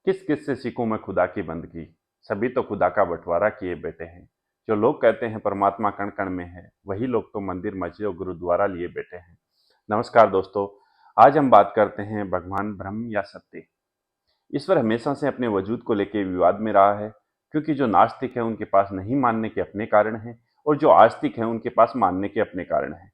किस किस से सीखूं मैं खुदा की बंदगी। सभी तो खुदा का बंटवारा किए बैठे हैं। जो लोग कहते हैं परमात्मा कण कण में है, वही लोग तो मंदिर मस्जिद और गुरुद्वारा लिए बैठे हैं। नमस्कार दोस्तों, आज हम बात करते हैं भगवान ब्रह्म या सत्य। ईश्वर हमेशा से अपने वजूद को लेकर विवाद में रहा है, क्योंकि जो नास्तिक है उनके पास नहीं मानने के अपने कारण हैं और जो आस्तिक है उनके पास मानने के अपने कारण हैं।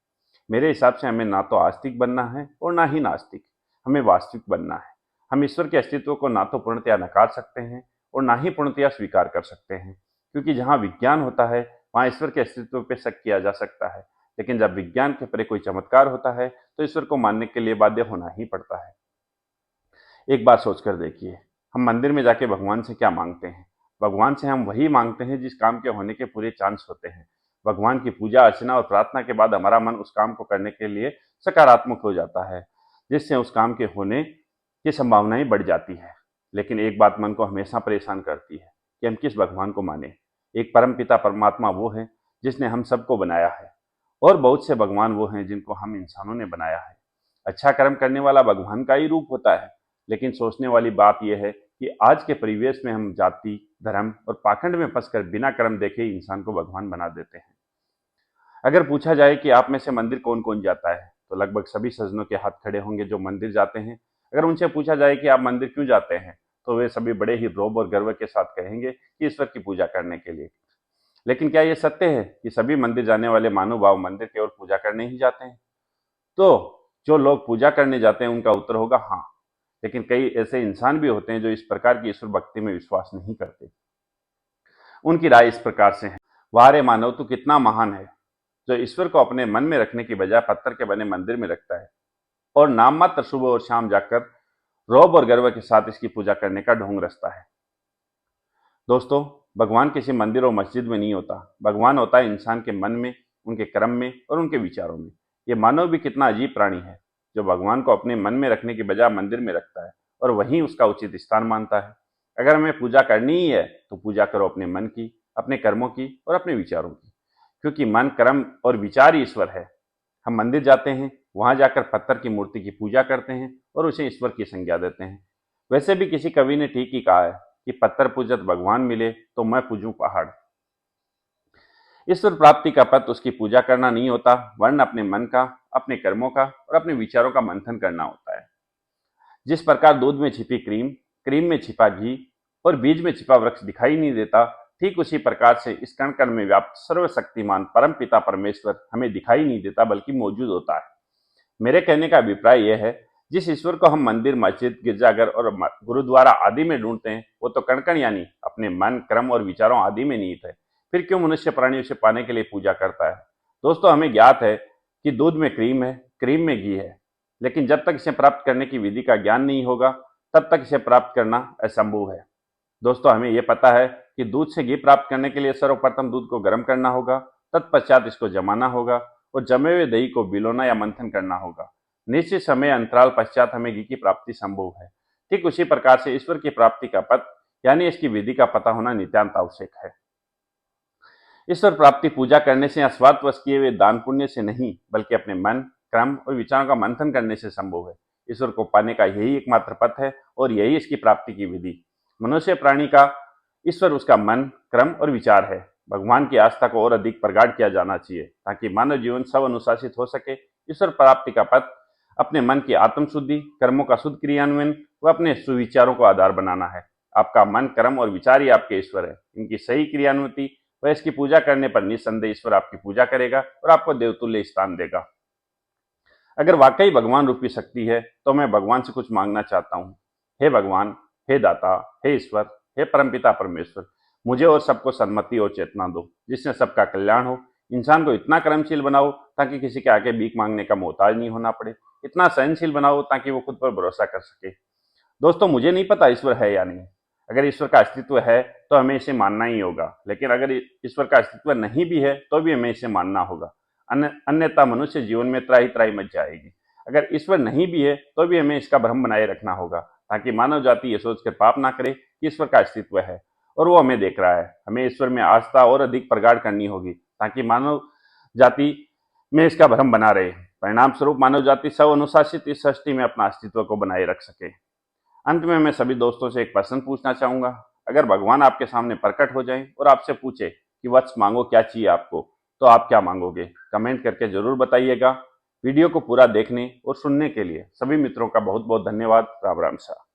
मेरे हिसाब से हमें ना तो आस्तिक बनना है और ना ही नास्तिक, हमें वास्तविक बनना है। हम ईश्वर के अस्तित्व को ना तो पूर्णतया नकार सकते हैं और ना ही पूर्णतया स्वीकार कर सकते हैं, क्योंकि जहाँ विज्ञान होता है वहाँ ईश्वर के अस्तित्व पर शक किया जा सकता है, लेकिन जब विज्ञान के परे कोई चमत्कार होता है तो ईश्वर को मानने के लिए बाध्य होना ही पड़ता है। एक बार सोचकर देखिए, हम मंदिर में जाके भगवान से क्या मांगते हैं? भगवान से हम वही मांगते हैं जिस काम के होने के पूरे चांस होते हैं। भगवान की पूजा अर्चना और प्रार्थना के बाद हमारा मन उस काम को करने के लिए सकारात्मक हो जाता है, जिससे उस काम के होने की संभावनाएं बढ़ जाती है। लेकिन एक बात मन को हमेशा परेशान करती है कि हम किस भगवान को माने। एक परम पिता परमात्मा वो है जिसने हम सबको बनाया है, और बहुत से भगवान वो हैं जिनको हम इंसानों ने बनाया है। अच्छा कर्म करने वाला भगवान का ही रूप होता है, लेकिन सोचने वाली बात यह है कि आज के परिवेश में हम जाति, धर्म और पाखंड में फंसकर बिना कर्म देखे ही इंसान को भगवान बना देते हैं। अगर पूछा जाए कि आप में से मंदिर कौन कौन जाता है, तो लगभग सभी सज्जनों के हाथ खड़े होंगे जो मंदिर जाते हैं। अगर उनसे पूछा जाए कि आप मंदिर क्यों जाते हैं, तो वे सभी बड़े ही रोब और गर्व के साथ कहेंगे कि ईश्वर की पूजा करने के लिए। लेकिन क्या यह सत्य है कि सभी मंदिर जाने वाले महानुभाव मंदिर केवल पूजा करने ही जाते हैं? तो जो लोग पूजा करने जाते हैं उनका उत्तर होगा हाँ। लेकिन कई ऐसे इंसान भी होते हैं जो इस प्रकार की ईश्वर भक्ति में विश्वास नहीं करते। उनकी राय इस प्रकार से है, वाह रे मानव तू कितना महान है, जो ईश्वर को अपने मन में रखने की बजाय पत्थर के बने मंदिर में रखता है और नाम मात्र सुबह और शाम जाकर रौब और गर्व के साथ इसकी पूजा करने का ढोंग रचता है। दोस्तों, भगवान किसी मंदिर और मस्जिद में नहीं होता। भगवान होता है इंसान के मन में, उनके कर्म में और उनके विचारों में। ये मानव भी कितना अजीब प्राणी है, जो भगवान को अपने मन में रखने की बजाय मंदिर में रखता है और वहीं उसका उचित स्थान मानता है। अगर हमें पूजा करनी ही है तो पूजा करो अपने मन की, अपने कर्मों की और अपने विचारों की, क्योंकि मन, कर्म और विचार ही ईश्वर है। हम मंदिर जाते हैं, वहां जाकर पत्थर की मूर्ति की पूजा करते हैं और उसे ईश्वर की संज्ञा देते हैं। वैसे भी किसी कवि ने ठीक ही कहा है कि पत्थर पूजत भगवान मिले तो मैं पूजूं पहाड़। ईश्वर प्राप्ति का पथ उसकी पूजा करना नहीं होता, वरन अपने मन का, अपने कर्मों का और अपने विचारों का मंथन करना होता है। जिस प्रकार दूध में छिपी क्रीम, क्रीम में छिपा घी और बीज में छिपा वृक्ष दिखाई नहीं देता, ठीक उसी प्रकार से इस कण कण में व्याप्त सर्वशक्तिमान परम पिता परमेश्वर हमें दिखाई नहीं देता बल्कि मौजूद होता है। मेरे कहने का अभिप्राय यह है, जिस ईश्वर को हम मंदिर, मस्जिद, गिरजाघर और गुरुद्वारा आदि में ढूंढते हैं, वो तो कण कण यानी अपने मन, क्रम और विचारों आदि में निहित है। फिर क्यों मनुष्य प्राणी उसे पाने के लिए पूजा करता है? दोस्तों, हमें ज्ञात है कि दूध में क्रीम है, क्रीम में घी है, लेकिन जब तक इसे प्राप्त करने की विधि का ज्ञान नहीं होगा, तब तक इसे प्राप्त करना असंभव है। दोस्तों, हमें यह पता है कि दूध से घी प्राप्त करने के लिए सर्वप्रथम दूध को गर्म करना होगा, तत्पश्चात इसको जमाना होगा और जमे हुए दही को भिगोना या मंथन करना होगा। निश्चित समय अंतराल पश्चात हमें घी की प्राप्ति संभव है। ठीक उसी प्रकार से ईश्वर की प्राप्ति का पथ यानी इसकी विधि का पता होना नितांत आवश्यक है। ईश्वर प्राप्ति पूजा करने से या स्वार्थवश किए हुए दान पुण्य से नहीं, बल्कि अपने मन, क्रम और विचारों का मंथन करने से संभव है। ईश्वर को पाने का यही एकमात्र पथ है और यही इसकी प्राप्ति की विधि। मनुष्य प्राणी का ईश्वर उसका मन, क्रम और विचार है। भगवान की आस्था को और अधिक प्रगाढ़ किया जाना चाहिए ताकि मानव जीवन सब अनुशासित हो सके। ईश्वर प्राप्ति का पथ अपने मन की आत्मशुद्धि, कर्मों का शुद्ध क्रियान्वयन व अपने सुविचारों को आधार बनाना है। आपका मन, कर्म और विचार ही आपके ईश्वर है। इनकी सही क्रियान्विति व इसकी पूजा करने पर निस्संदेह ईश्वर आपकी पूजा करेगा और आपको देवतुल्य स्थान देगा। अगर वाकई भगवान रूपी शक्ति है तो मैं भगवान से कुछ मांगना चाहता हूँ। हे भगवान, हे दाता, हे ईश्वर, हे परमपिता परमेश्वर, मुझे और सबको सन्मति और चेतना दो जिससे सबका कल्याण हो। इंसान को इतना कर्मशील बनाओ ताकि किसी के आगे भीख मांगने का मोहताज नहीं होना पड़े। इतना सहनशील बनाओ ताकि वो खुद पर भरोसा कर सके। दोस्तों, मुझे नहीं पता ईश्वर है या नहीं। अगर ईश्वर का अस्तित्व है तो हमें इसे मानना ही होगा, लेकिन अगर ईश्वर का अस्तित्व नहीं भी है तो भी हमें इसे मानना होगा। अन्यथा मनुष्य जीवन में त्राही त्राही मच जाएगी। अगर ईश्वर नहीं भी है तो भी हमें इसका भ्रम बनाए रखना होगा ताकि मानव जाति ये सोचकर पाप ना करे कि ईश्वर का अस्तित्व है और वो हमें देख रहा है। हमें ईश्वर में आस्था और अधिक प्रगाढ़ करनी होगी ताकि मानव जाति में इसका भ्रम बना रहे। परिणाम स्वरूप मानव जाति सब अनुशासित इस सृष्टि में अपना अस्तित्व को बनाए रख सके। अंत में मैं सभी दोस्तों से एक प्रश्न पूछना चाहूंगा, अगर भगवान आपके सामने प्रकट हो जाएं और आपसे पूछे कि वत्स मांगो क्या चाहिए आपको, तो आप क्या मांगोगे? कमेंट करके जरूर बताइएगा। वीडियो को पूरा देखने और सुनने के लिए सभी मित्रों का बहुत बहुत धन्यवाद। राम राम सा।